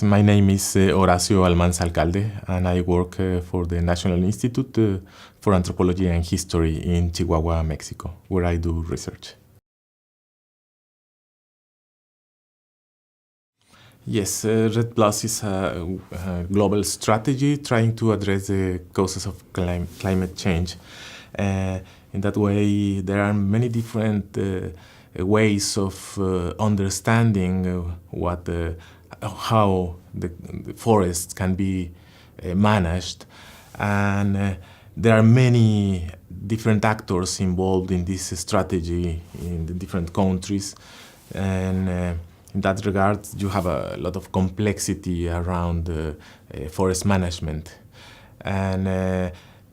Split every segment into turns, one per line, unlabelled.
My name is Horacio Almanza Alcalde, and I work for the National Institute for Anthropology and History in Chihuahua, Mexico, where I do research. Yes, REDD Plus is a global strategy trying to address the causes of climate change. In that way, there are many different ways of understanding how the forests can be managed, and there are many different actors involved in this strategy in the different countries, and in that regard, you have a lot of complexity around forest management, and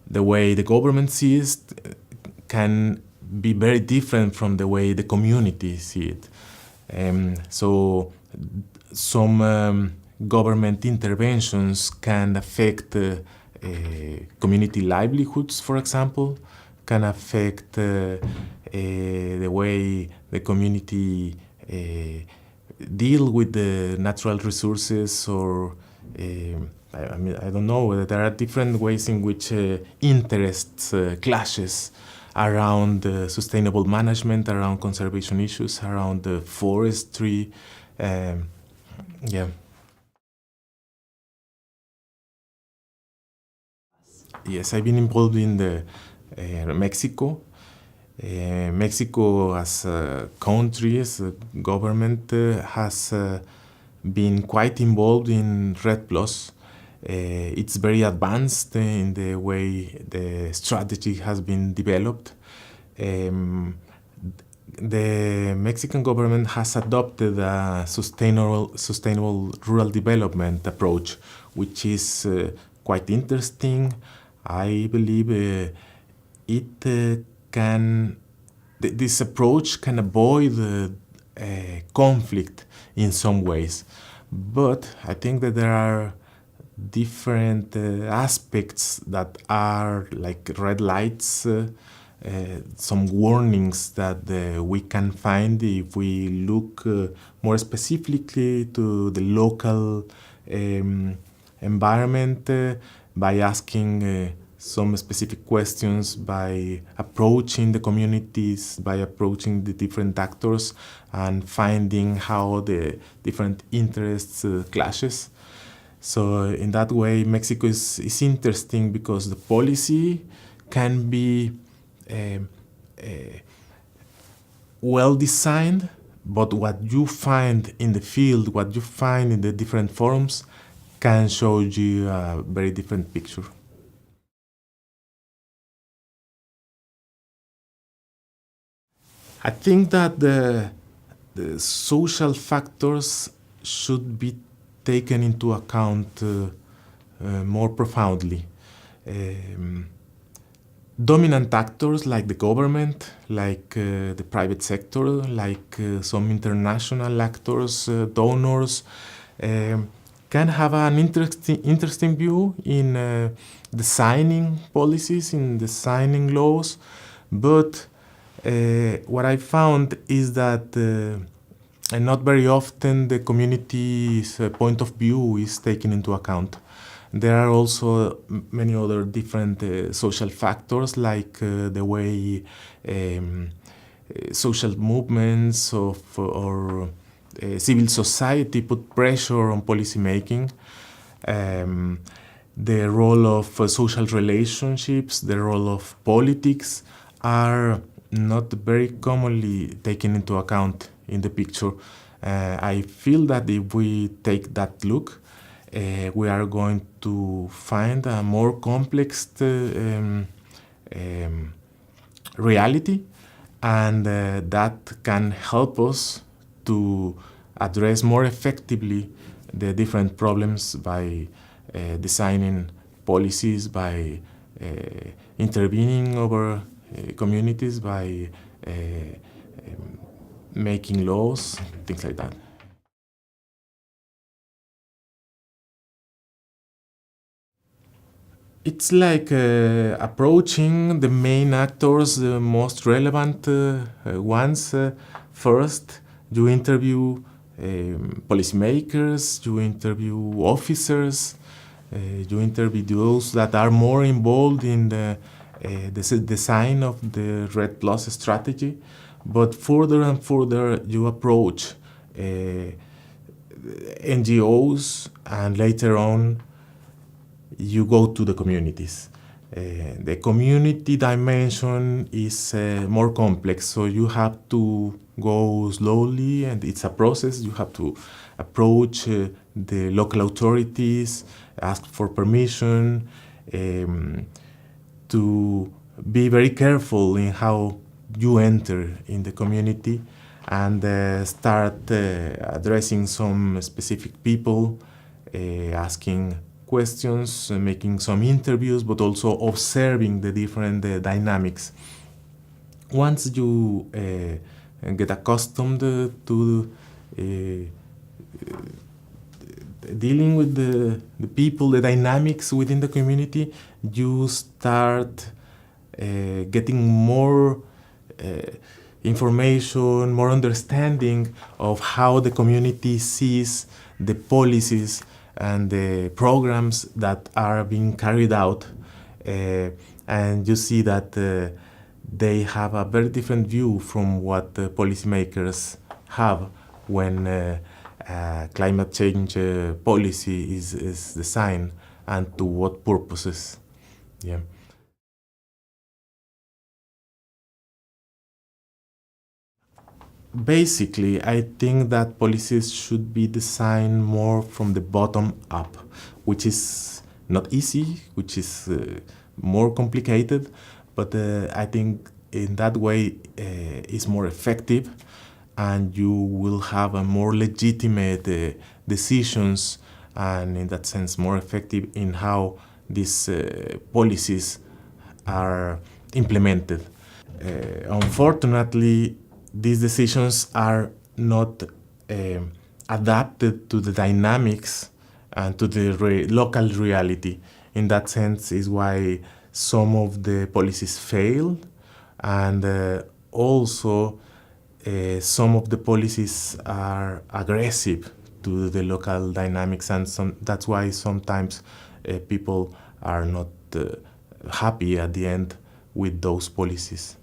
the way the government sees it can be very different from the way the community see it. So some government interventions can affect community livelihoods, for example, can affect the way the community deal with the natural resources, or I don't know, there are different ways in which interests clashes around sustainable management, around conservation issues, around forestry. Yeah. Yes, I've been involved in Mexico. Mexico as a country, as a government, has been quite involved in REDD Plus. It's very advanced in the way the strategy has been developed. The Mexican government has adopted a sustainable rural development approach, which is quite interesting. I believe this approach can avoid conflict in some ways. But I think that there are different aspects that are like red lights, some warnings that we can find if we look more specifically to the local environment by asking some specific questions, by approaching the communities, by approaching the different actors and finding how the different interests clashes. So in that way, Mexico is interesting because the policy can be well designed, but what you find in the field, what you find in the different forums, can show you a very different picture. I think that the social factors should be taken into account more profoundly. Dominant actors like the government, like the private sector, like some international actors, donors, can have an interesting view in designing policies, in designing laws, but what I found is that not very often the community's point of view is taken into account. There are also many other different social factors, like the way social movements or civil society put pressure on policymaking. The role of social relationships, the role of politics are not very commonly taken into account in the picture. I feel that if we take that look, we are going to find a more complex reality, and that can help us to address more effectively the different problems by designing policies, by intervening over communities, by making laws, things like that. It's like approaching the main actors, the most relevant ones first. You interview policymakers, you interview officers, you interview those that are more involved in the design of the REDD Plus strategy. But further and further, you approach NGOs, and later on, you go to the communities. The community dimension is more complex, so you have to go slowly, and it's a process. You have to approach the local authorities, ask for permission, to be very careful in how you enter in the community, and start addressing some specific people, asking questions, making some interviews, but also observing the different dynamics. Once you get accustomed to dealing with the people, the dynamics within the community, you start getting more information, more understanding of how the community sees the policies and the programs that are being carried out. And you see that they have a very different view from what the policymakers have when climate change policy is designed, and to what purposes. Yeah. Basically, I think that policies should be designed more from the bottom up, which is not easy, which is more complicated, but I think in that way it's more effective, and you will have a more legitimate decisions, and in that sense more effective in how these policies are implemented. Unfortunately, these decisions are not adapted to the dynamics and to the local reality. In that sense is why some of the policies fail, and also some of the policies are aggressive to the local dynamics, and that's why sometimes people are not happy at the end with those policies.